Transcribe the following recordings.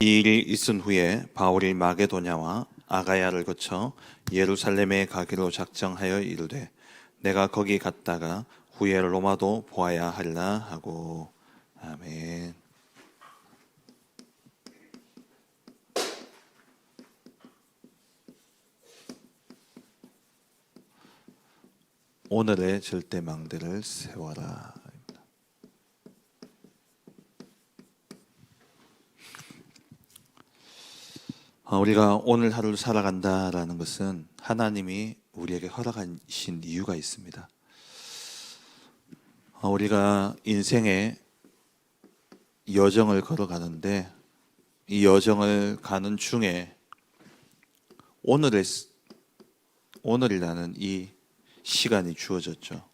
이 일이 있은 후에 바울이 마게도냐와 아가야를 거쳐 예루살렘에 가기로 작정하여 이르되 내가 거기 갔다가 후에 로마도 보아야 하리라 하고. 아멘. 오늘의 절대망대를 세워라. 우리가 오늘 하루를 살아간다라는 것은 하나님이 우리에게 허락하신 이유가 있습니다. 우리가 인생의 여정을 걸어가는데 이 여정을 가는 중에 오늘이라는 이 시간이 주어졌죠.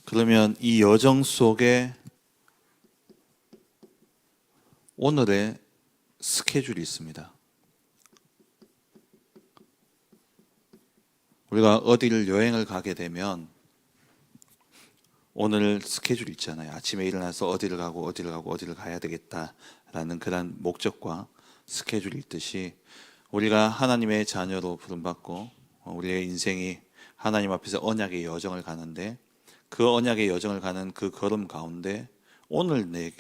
그러면 이 여정 속에 오늘의 스케줄이 있습니다. 우리가 어디를 여행을 가게 되면 오늘 스케줄이 있잖아요. 아침에 일어나서 어디를 가고 어디를 가야 되겠다라는 그런 목적과 스케줄이 있듯이 우리가 하나님의 자녀로 부름받고 우리의 인생이 하나님 앞에서 언약의 여정을 가는데 그 언약의 여정을 가는 그 걸음 가운데 오늘 내게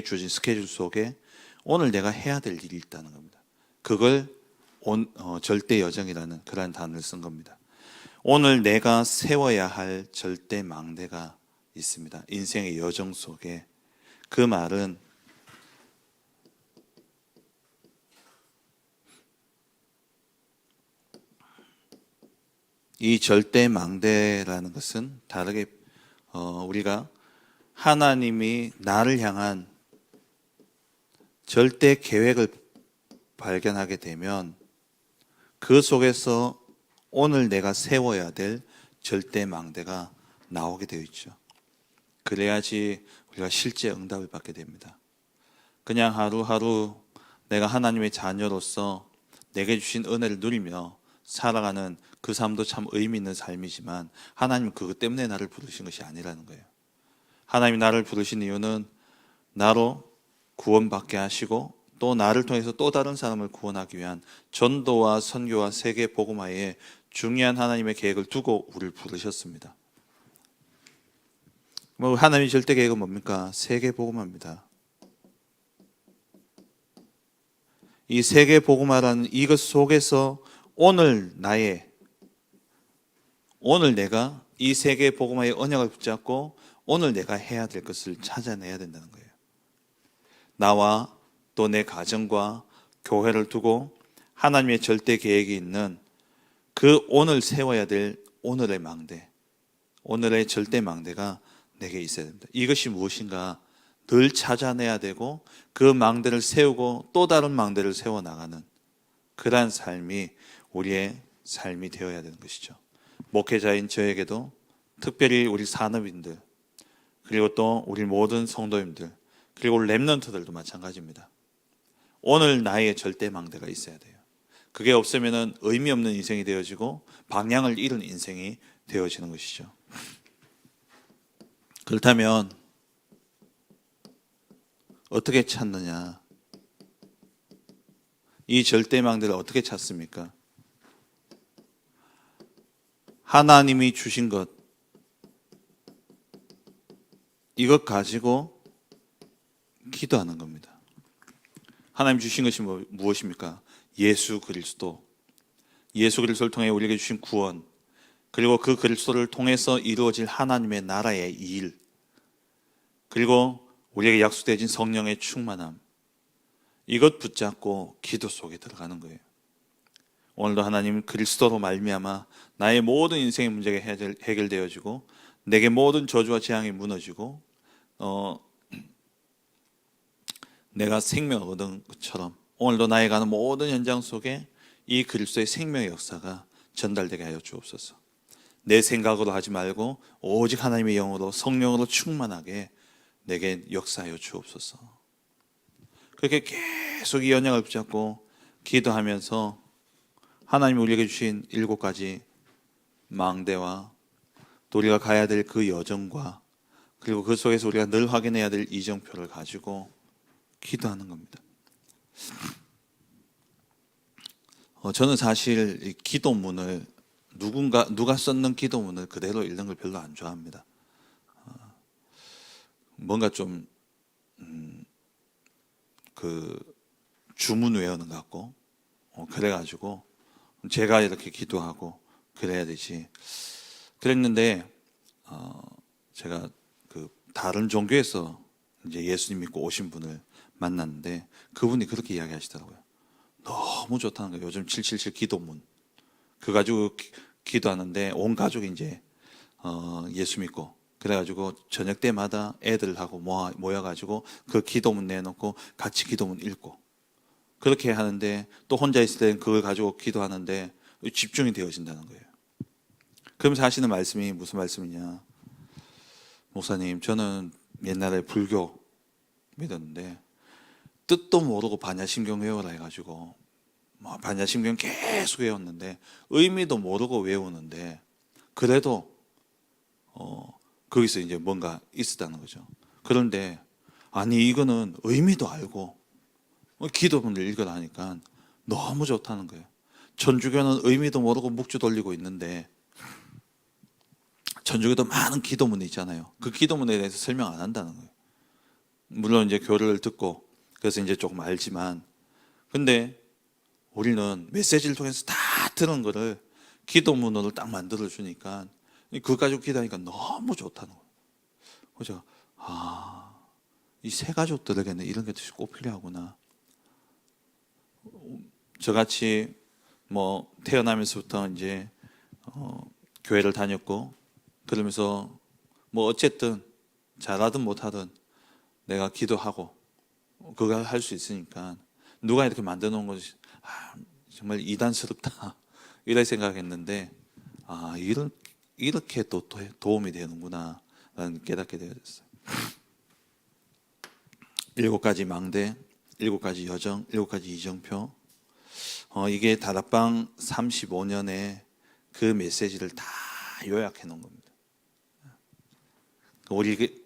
주어진 스케줄 속에 오늘 내가 해야 될 일이 있다는 겁니다. 그걸 절대 여정이라는 그러한 단어를 쓴 겁니다. 오늘 내가 세워야 할 절대 망대가 있습니다. 인생의 여정 속에. 그 말은 이 절대 망대라는 것은 다르게 우리가 하나님이 나를 향한 절대 계획을 발견하게 되면 그 속에서 오늘 내가 세워야 될 절대 망대가 나오게 되어 있죠. 그래야지 우리가 실제 응답을 받게 됩니다. 그냥 하루하루 내가 하나님의 자녀로서 내게 주신 은혜를 누리며 살아가는 그 삶도 참 의미 있는 삶이지만 하나님은 그것 때문에 나를 부르신 것이 아니라는 거예요. 하나님이 나를 부르신 이유는 나로 구원받게 하시고 또 나를 통해서 또 다른 사람을 구원하기 위한 전도와 선교와 세계 복음화에 중요한 하나님의 계획을 두고 우리를 부르셨습니다. 하나님의 절대 계획은 뭡니까? 세계 복음화입니다. 이 세계 복음화라는 이것 속에서 오늘 내가 이 세계 복음화의 언약을 붙잡고 오늘 내가 해야 될 것을 찾아내야 된다는 거예요. 나와 또 내 가정과 교회를 두고 하나님의 절대 계획이 있는 그 오늘 세워야 될 오늘의 망대, 오늘의 절대 망대가 내게 있어야 됩니다. 이것이 무엇인가 늘 찾아내야 되고 그 망대를 세우고 또 다른 망대를 세워나가는 그러한 삶이 우리의 삶이 되어야 되는 것이죠. 목회자인 저에게도 특별히 우리 산업인들 그리고 또 우리 모든 성도님들 그리고 렘넌트들도 마찬가지입니다. 오늘 나의 절대 망대가 있어야 돼요. 그게 없으면 의미 없는 인생이 되어지고 방향을 잃은 인생이 되어지는 것이죠. 그렇다면 어떻게 찾느냐? 이 절대 망대를 어떻게 찾습니까? 하나님이 주신 것 이것 가지고 기도하는 겁니다. 하나님 주신 것이 무엇입니까? 예수 그리스도를 통해 우리에게 주신 구원, 그리고 그 그리스도를 통해서 이루어질 하나님의 나라의 일, 그리고 우리에게 약속되어진 성령의 충만함, 이것 붙잡고 기도 속에 들어가는 거예요. 오늘도 하나님 그리스도로 말미암아 나의 모든 인생의 문제가 해결되어지고 내게 모든 저주와 재앙이 무너지고 내가 생명을 얻은 것처럼 오늘도 나의 가는 모든 현장 속에 이 그리스도의 생명의 역사가 전달되게 하여 주옵소서. 내 생각으로 하지 말고 오직 하나님의 영으로 성령으로 충만하게 내게 역사하여 주옵소서. 그렇게 계속 이 언약을 붙잡고 기도하면서 하나님이 우리에게 주신 7가지 망대와 또 우리가 가야 될 그 여정과 그리고 그 속에서 우리가 늘 확인해야 될 이정표를 가지고 기도하는 겁니다. 저는 사실 이 기도문을 누가 썼는 기도문을 그대로 읽는 걸 별로 안 좋아합니다. 뭔가 좀 그 주문 외우는 것 같고 그래가지고 제가 이렇게 기도하고 그래야 되지. 그랬는데 제가 그 다른 종교에서 이제 예수님 믿고 오신 분을 만났는데 그분이 그렇게 이야기하시더라고요. 너무 좋다는 거예요. 요즘 777 기도문 그 가지고 기도하는데 온 가족이 이제 예수 믿고 그래가지고 저녁 때마다 애들하고 모여가지고 그 기도문 내놓고 같이 기도문 읽고 그렇게 하는데 또 혼자 있을 때는 그걸 가지고 기도하는데 집중이 되어진다는 거예요. 그러면서 하시는 말씀이 무슨 말씀이냐? 목사님, 저는 옛날에 불교 믿었는데 뜻도 모르고 반야심경 외우라 해가지고 반야심경 계속 외웠는데 의미도 모르고 외우는데 그래도 거기서 이제 뭔가 있었다는 거죠. 그런데 아니 이거는 의미도 알고 기도문을 읽으라 하니까 너무 좋다는 거예요. 천주교는 의미도 모르고 묵주 돌리고 있는데 천주교도 많은 기도문이 있잖아요. 그 기도문에 대해서 설명 안 한다는 거예요. 물론 이제 교를 듣고 그래서 이제 조금 알지만 근데 우리는 메시지를 통해서 다 들은 거를 기도문으로 딱 만들어 주니까 그거 가지고 기도하니까 너무 좋다는 거예요. 그래서 이 세 가족들에게는 이런 게 꼭 필요하구나. 저같이 뭐 태어나면서부터 이제 교회를 다녔고 그러면서 뭐 어쨌든 잘하든 못하든 내가 기도하고 그걸 할 수 있으니까 누가 이렇게 만들어 놓은 것이 정말 이단스럽다 이런 생각했는데 이렇게 또 도움이 되는구나 라는 깨닫게 되었어요. 7가지 망대, 7가지 여정, 7가지 이정표 이게 다락방 35년의 그 메시지를 다 요약해 놓은 겁니다.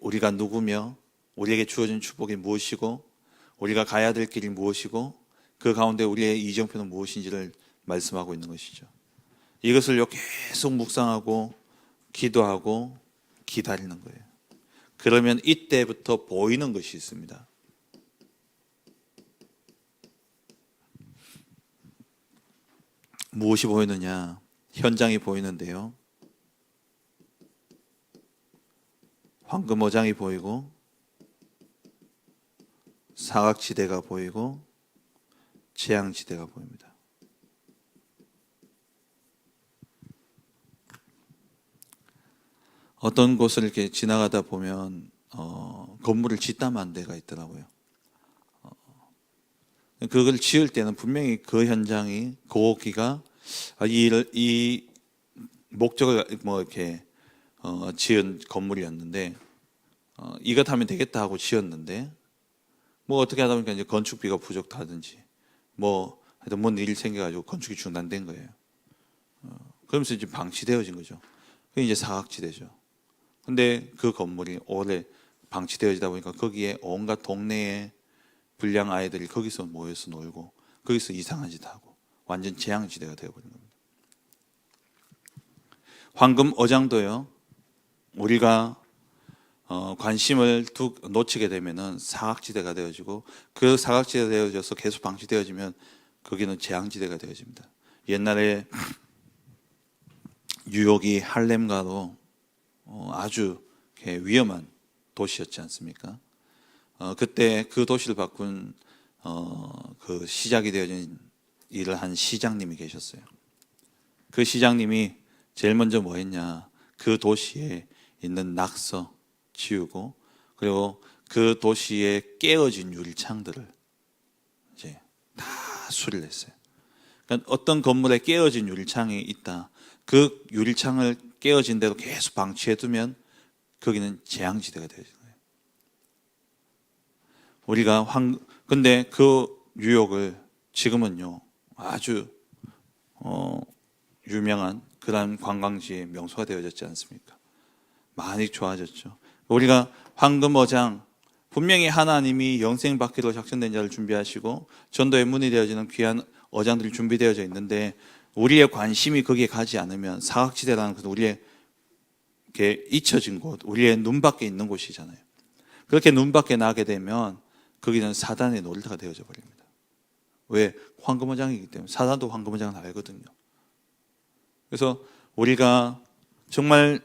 우리가 누구며 우리에게 주어진 축복이 무엇이고 우리가 가야 될 길이 무엇이고 그 가운데 우리의 이정표는 무엇인지를 말씀하고 있는 것이죠. 이것을 계속 묵상하고 기도하고 기다리는 거예요. 그러면 이때부터 보이는 것이 있습니다. 무엇이 보이느냐? 현장이 보이는데요. 황금어장이 보이고 사각지대가 보이고 재앙지대가 보입니다. 어떤 곳을 이렇게 지나가다 보면 건물을 짓다만 데가 있더라고요. 그걸 지을 때는 분명히 그 현장이 고기가 이 목적을 뭐 이렇게 지은 건물이었는데 이것 하면 되겠다 하고 지었는데 뭐 어떻게 하다 보니까 이제 건축비가 부족하든지 뭐 하여튼 뭔 일이 생겨가지고 건축이 중단된 거예요. 그러면서 이제 방치되어진 거죠. 그게 이제 사각지대죠. 근데 그 건물이 오래 방치되어지다 보니까 거기에 온갖 동네의 불량 아이들이 거기서 모여서 놀고 거기서 이상한 짓 하고 완전 재앙지대가 되어버린 겁니다. 황금 어장도요. 우리가 관심을 놓치게 되면은 사각지대가 되어지고 그 사각지대가 되어져서 계속 방치되어지면 거기는 재앙지대가 되어집니다. 옛날에 뉴욕이 할렘가로 아주 위험한 도시였지 않습니까? 그때 그 도시를 바꾼 그 시작이 되어진 일을 한 시장님이 계셨어요. 그 시장님이 제일 먼저 뭐 했냐? 그 도시에 있는 낙서 지우고 그리고 그 도시에 깨어진 유리창들을 이제 다 수리를 했어요. 그러니까 어떤 건물에 깨어진 유리창이 있다. 그 유리창을 깨어진 대로 계속 방치해두면 거기는 재앙지대가 되어지는 거예요. 우리가 근데 그 뉴욕을 지금은요 아주 유명한 그런 관광지의 명소가 되어졌지 않습니까? 많이 좋아졌죠. 우리가 황금어장, 분명히 하나님이 영생 받기로 작정된 자를 준비하시고 전도의 문이 되어지는 귀한 어장들이 준비되어져 있는데 우리의 관심이 거기에 가지 않으면 사각지대라는 것은 우리의 잊혀진 곳, 우리의 눈 밖에 있는 곳이잖아요. 그렇게 눈 밖에 나게 되면 거기는 사단의 놀이터가 되어져 버립니다. 왜? 황금어장이기 때문에. 사단도 황금어장을 알거든요. 그래서 우리가 정말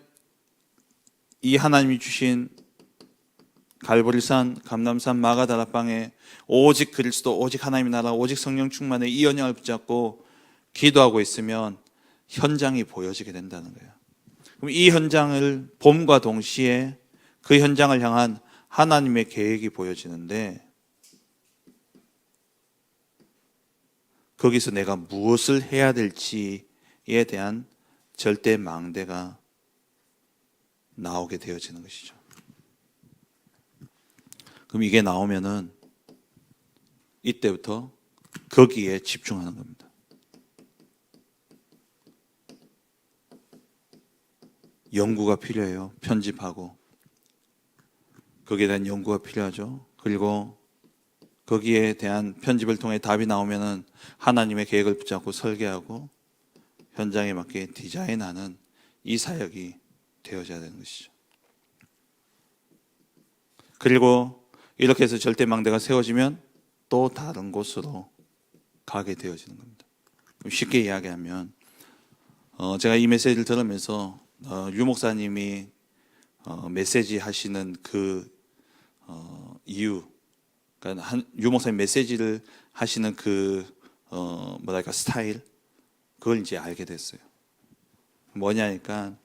이 하나님이 주신 갈보리산, 감람산, 마가다락방에 오직 그리스도, 오직 하나님의 나라, 오직 성령 충만의 이 언약을 붙잡고 기도하고 있으면 현장이 보여지게 된다는 거예요. 그럼 이 현장을 봄과 동시에 그 현장을 향한 하나님의 계획이 보여지는데 거기서 내가 무엇을 해야 될지에 대한 절대 망대가 나오게 되어지는 것이죠. 그럼 이게 나오면은 이때부터 거기에 집중하는 겁니다. 연구가 필요해요. 편집하고 거기에 대한 연구가 필요하죠. 그리고 거기에 대한 편집을 통해 답이 나오면은 하나님의 계획을 붙잡고 설계하고 현장에 맞게 디자인하는 이 사역이 되어져야 되는 것이죠. 그리고 이렇게 해서 절대망대가 세워지면 또 다른 곳으로 가게 되어지는 겁니다. 쉽게 이야기하면 제가 이 메시지를 들으면서 유 목사님이 메시지 하시는 그 이유, 그러니까 유 목사님 메시지를 하시는 그 뭐랄까 스타일, 그걸 이제 알게 됐어요. 뭐냐니까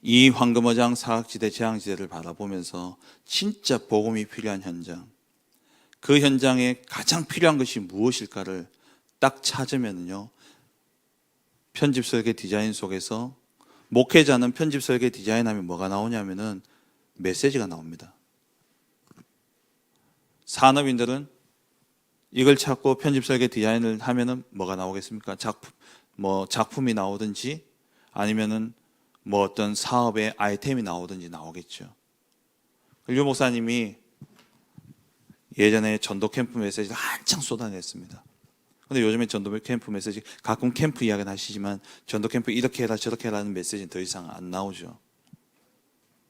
이 황금어장, 사각지대, 재앙지대를 바라보면서 진짜 복음이 필요한 현장, 그 현장에 가장 필요한 것이 무엇일까를 딱 찾으면요, 편집 설계 디자인 속에서 목회자는 편집 설계 디자인하면 뭐가 나오냐면은 메시지가 나옵니다. 산업인들은 이걸 찾고 편집 설계 디자인을 하면은 뭐가 나오겠습니까? 작품이 나오든지 아니면은 뭐 어떤 사업의 아이템이 나오든지 나오겠죠. 유 목사님이 예전에 전도 캠프 메시지를 한창 쏟아냈습니다. 근데 요즘에 전도 캠프 메시지, 가끔 캠프 이야기는 하시지만 전도 캠프 이렇게 해라 저렇게 해라는 메시지는 더 이상 안 나오죠.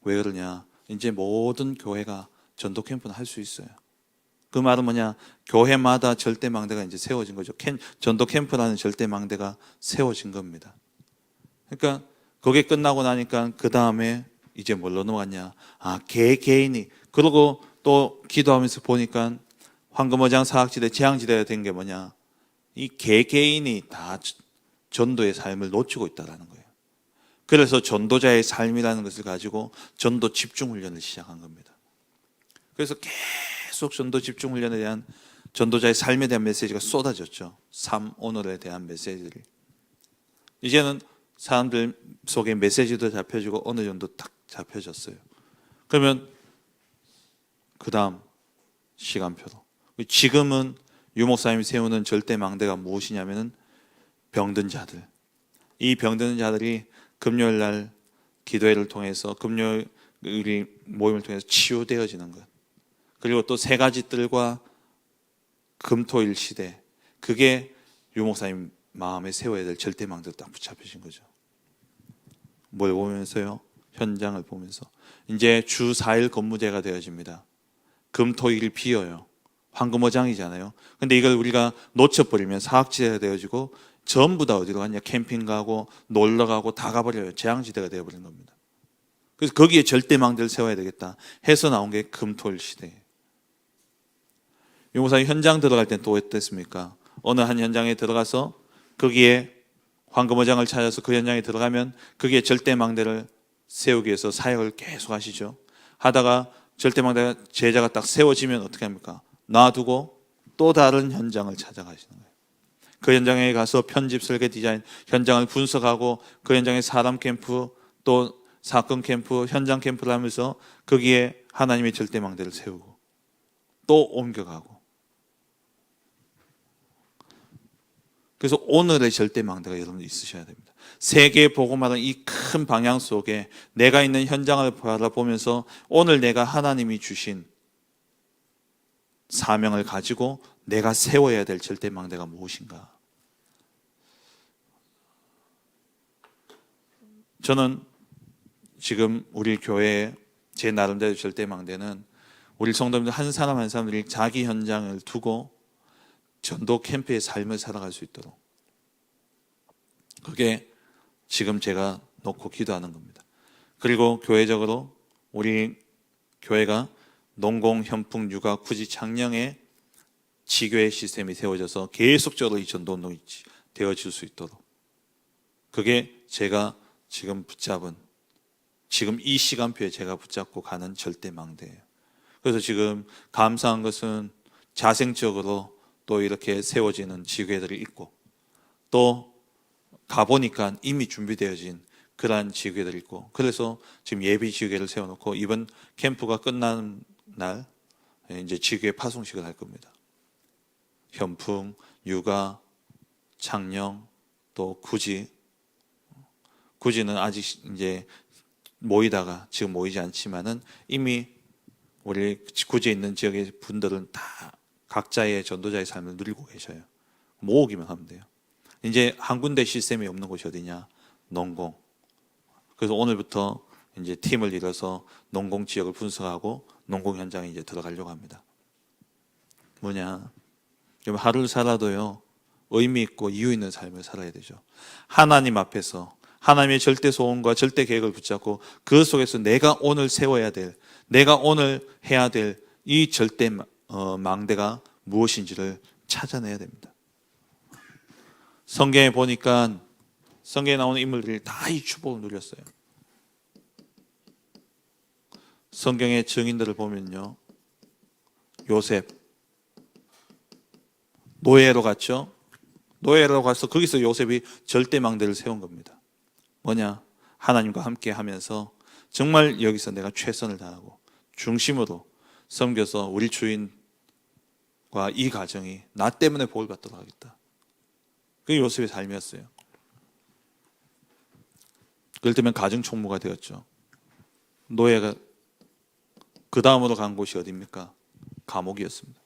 왜 그러냐? 이제 모든 교회가 전도 캠프는 할 수 있어요. 그 말은 뭐냐? 교회마다 절대망대가 이제 세워진 거죠. 전도 캠프라는 절대망대가 세워진 겁니다. 그러니까 그게 끝나고 나니까 그 다음에 이제 뭘로 넘어갔냐? 개인이. 그러고 또 기도하면서 보니까 황금어장, 사각지대, 재앙지대가 된 게 뭐냐? 이 개인이 다 전도의 삶을 놓치고 있다는 거예요. 그래서 전도자의 삶이라는 것을 가지고 전도 집중훈련을 시작한 겁니다. 그래서 계속 전도 집중훈련에 대한 전도자의 삶에 대한 메시지가 쏟아졌죠. 삶, 오늘에 대한 메시지를. 이제는 사람들 속에 메시지도 잡혀지고 어느 정도 딱 잡혀졌어요. 그러면 그 다음 시간표로, 지금은 유 목사님이 세우는 절대망대가 무엇이냐면은 병든 자들, 이 병든 자들이 금요일 날 기도회를 통해서, 금요일 우리 모임을 통해서 치유되어지는 것, 그리고 또 세 가지 뜰과 금토일 시대, 그게 유 목사님 마음에 세워야 될 절대망대로 딱 붙잡히신 거죠. 뭘 보면서요? 현장을 보면서. 이제 주 4일 근무제가 되어집니다. 금토일 비어요. 황금어장이잖아요. 근데 이걸 우리가 놓쳐버리면 사학지대가 되어지고 전부 다 어디로 가냐? 캠핑 가고 놀러 가고 다 가버려요. 재앙지대가 되어버린 겁니다. 그래서 거기에 절대망대를 세워야 되겠다 해서 나온 게 금토일 시대예요. 유목사님 현장 들어갈 땐 또 어땠습니까? 어느 한 현장에 들어가서 거기에 황금어장을 찾아서 그 현장에 들어가면 거기에 절대망대를 세우기 위해서 사역을 계속 하시죠. 하다가 절대망대가 제자가 딱 세워지면 어떻게 합니까? 놔두고 또 다른 현장을 찾아가시는 거예요. 그 현장에 가서 편집, 설계, 디자인, 현장을 분석하고 그 현장에 사람 캠프, 또 사건 캠프, 현장 캠프를 하면서 거기에 하나님의 절대망대를 세우고 또 옮겨가고. 그래서 오늘의 절대망대가 여러분 있으셔야 됩니다. 세계 복음화는 이 큰 방향 속에 내가 있는 현장을 바라보면서 오늘 내가 하나님이 주신 사명을 가지고 내가 세워야 될 절대망대가 무엇인가. 저는 지금 우리 교회의 제 나름대로 절대망대는 우리 성도님들 한 사람 한 사람들이 자기 현장을 두고 전도 캠프의 삶을 살아갈 수 있도록, 그게 지금 제가 놓고 기도하는 겁니다. 그리고 교회적으로 우리 교회가 농공, 현풍, 육아, 구지, 창녕의 지교회 시스템이 세워져서 계속적으로 이 전도운동이 되어질 수 있도록, 그게 제가 지금 붙잡은, 지금 이 시간표에 제가 붙잡고 가는 절대망대예요. 그래서 지금 감사한 것은 자생적으로 또 이렇게 세워지는 지교회들이 있고, 또 가보니까 이미 준비되어진 그러한 지교회들이 있고, 그래서 지금 예비 지교회를 세워놓고 이번 캠프가 끝나는 날 이제 지교회 파송식을 할 겁니다. 현풍, 육아, 창녕, 또 구지는 아직 이제 모이다가 지금 모이지 않지만은 이미 우리 구지에 있는 지역의 분들은 다 각자의 전도자의 삶을 누리고 계셔요. 모으기만 하면 돼요. 이제 한 군데 시스템이 없는 곳이 어디냐? 농공. 그래서 오늘부터 이제 팀을 이뤄서 농공 지역을 분석하고 농공 현장에 이제 들어가려고 합니다. 뭐냐? 하루를 살아도요, 의미 있고 이유 있는 삶을 살아야 되죠. 하나님 앞에서 하나님의 절대 소원과 절대 계획을 붙잡고 그 속에서 내가 오늘 세워야 될, 내가 오늘 해야 될 이 절대 망대가 무엇인지를 찾아내야 됩니다. 성경에 보니까 성경에 나오는 인물들이 다 이 축복을 누렸어요. 성경의 증인들을 보면요, 요셉 노예로 갔죠. 노예로 가서 거기서 요셉이 절대망대를 세운 겁니다. 뭐냐? 하나님과 함께 하면서 정말 여기서 내가 최선을 다하고 중심으로 섬겨서 우리 주인과 이 가정이 나 때문에 복을 받도록 하겠다. 그게 요셉의 삶이었어요. 그럴 때면 가정총무가 되었죠. 노예가 그 다음으로 간 곳이 어디입니까? 감옥이었습니다.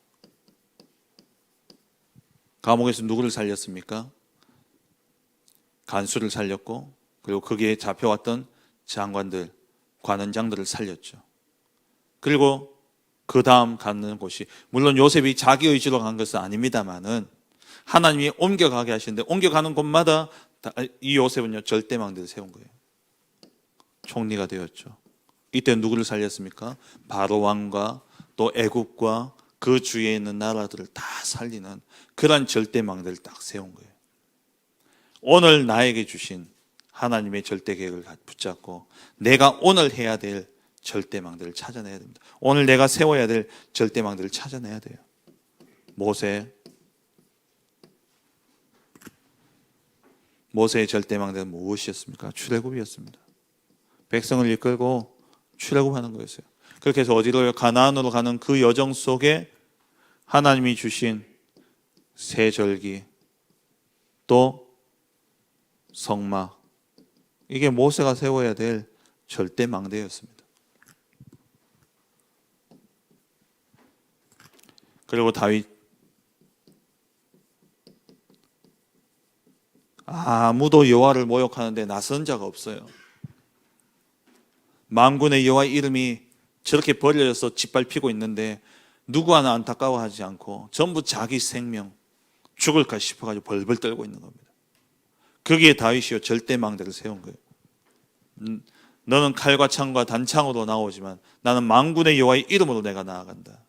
감옥에서 누구를 살렸습니까? 간수를 살렸고, 그리고 거기에 잡혀왔던 장관들, 관원장들을 살렸죠. 그리고 그 다음 가는 곳이, 물론 요셉이 자기 의지로 간 것은 아닙니다만은 하나님이 옮겨가게 하시는데, 옮겨가는 곳마다 이 요셉은요, 절대망대를 세운 거예요. 총리가 되었죠. 이때 누구를 살렸습니까? 바로 왕과 또 애국과 그 주위에 있는 나라들을 다 살리는 그런 절대망대를 딱 세운 거예요. 오늘 나에게 주신 하나님의 절대 계획을 붙잡고 내가 오늘 해야 될 절대망대를 찾아내야 됩니다. 오늘 내가 세워야 될 절대망대를 찾아내야 돼요. 모세의 절대망대는 무엇이었습니까? 출애굽이었습니다. 백성을 이끌고 출애굽하는 거였어요. 그렇게 해서 어디로? 가나안으로 가는 그 여정 속에 하나님이 주신 새 절기, 또 성막, 이게 모세가 세워야 될 절대망대였습니다. 그리고 다윗, 아무도 여호와를 모욕하는데 나선 자가 없어요. 만군의 여호와 이름이 저렇게 버려져서 짓밟히고 있는데 누구 하나 안타까워하지 않고 전부 자기 생명 죽을까 싶어가지고 벌벌 떨고 있는 겁니다. 거기에 다윗이요, 절대망대를 세운 거예요. 너는 칼과 창과 단창으로 나오지만 나는 만군의 여호와의 이름으로 내가 나아간다.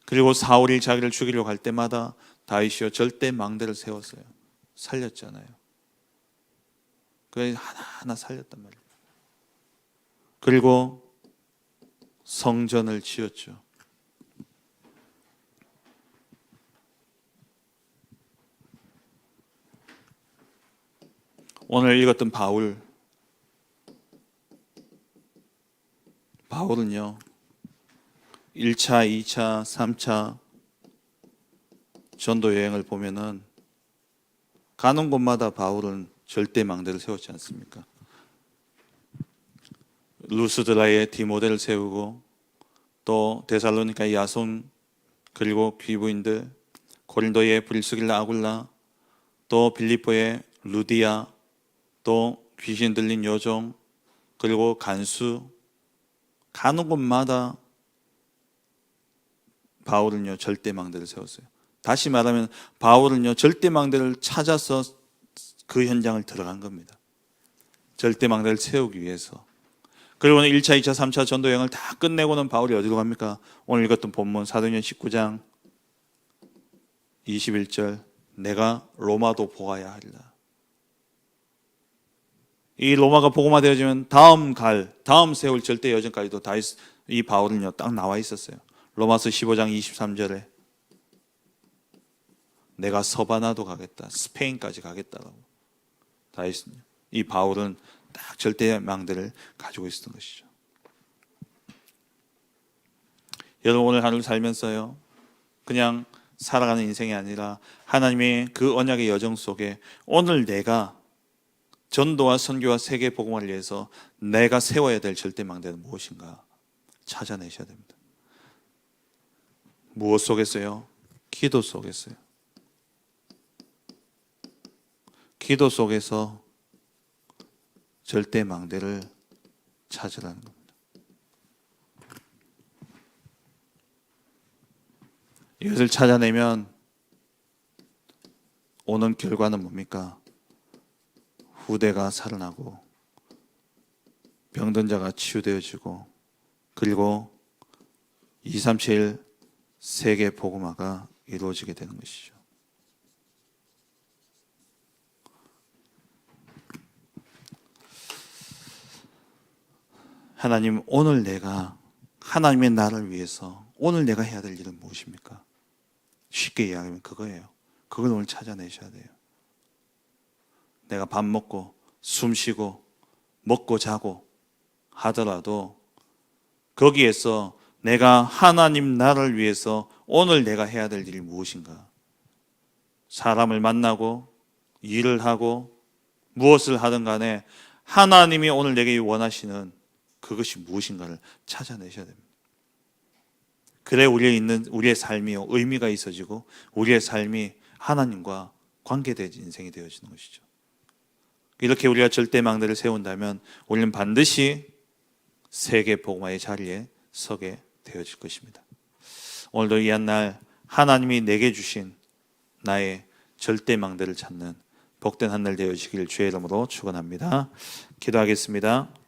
그리고 사울이 자기를 죽이려고 할 때마다 다윗이요, 절대망대를 세웠어요. 살렸잖아요. 그래서 하나하나 살렸단 말이에요. 그리고 성전을 지었죠. 오늘 읽었던 바울은요, 1차, 2차, 3차 전도 여행을 보면은 가는 곳마다 바울은 절대 망대를 세웠지 않습니까? 루스드라에 디모데를 세우고 또 데살로니가의 야손 그리고 귀부인들, 고린도의 브리스길라 아굴라, 또 빌립보의 루디아, 또 귀신 들린 여종, 그리고 간수, 가는 곳마다 바울은요 절대망대를 세웠어요. 다시 말하면 바울은요 절대망대를 찾아서 그 현장을 들어간 겁니다. 절대망대를 세우기 위해서. 그리고는 1차, 2차, 3차 전도 여행을 다 끝내고는 바울이 어디로 갑니까? 오늘 읽었던 본문 사도행전 19장 21절, 내가 로마도 보아야 하리라. 이 로마가 복음화되어지면 다음 세울 절대 여정까지도 다 이 바울은요 딱 나와 있었어요. 로마서 15장 23절에 내가 서바나도 가겠다, 스페인까지 가겠다라고 다 있습니다. 이 바울은 딱 절대망대를 가지고 있었던 것이죠. 여러분 오늘 하루를 살면서요 그냥 살아가는 인생이 아니라 하나님의 그 언약의 여정 속에 오늘 내가 전도와 선교와 세계 복음화를 위해서 내가 세워야 될 절대망대는 무엇인가 찾아내셔야 됩니다. 무엇 속에서요? 기도 속에서요. 기도 속에서 절대망대를 찾으라는 겁니다. 이것을 찾아내면 오는 결과는 뭡니까? 후대가 살아나고 병든 자가 치유되어지고 그리고 237 세계 복음화가 이루어지게 되는 것이죠. 하나님, 오늘 내가 하나님의 나를 위해서 오늘 내가 해야 될 일은 무엇입니까? 쉽게 이야기하면 그거예요. 그걸 오늘 찾아내셔야 돼요. 내가 밥 먹고 숨 쉬고 먹고 자고 하더라도 거기에서 내가 하나님 나를 위해서 오늘 내가 해야 될 일이 무엇인가? 사람을 만나고 일을 하고 무엇을 하든 간에 하나님이 오늘 내게 원하시는 그것이 무엇인가를 찾아내셔야 됩니다. 그래 우리의 삶이 의미가 있어지고 우리의 삶이 하나님과 관계된 인생이 되어지는 것이죠. 이렇게 우리가 절대망대를 세운다면 우리는 반드시 세계 복음화의 자리에 서게 되어질 것입니다. 오늘도 이 한 날 하나님이 내게 주신 나의 절대망대를 찾는 복된 한 날 되어지길 주의 이름으로 축원합니다. 기도하겠습니다.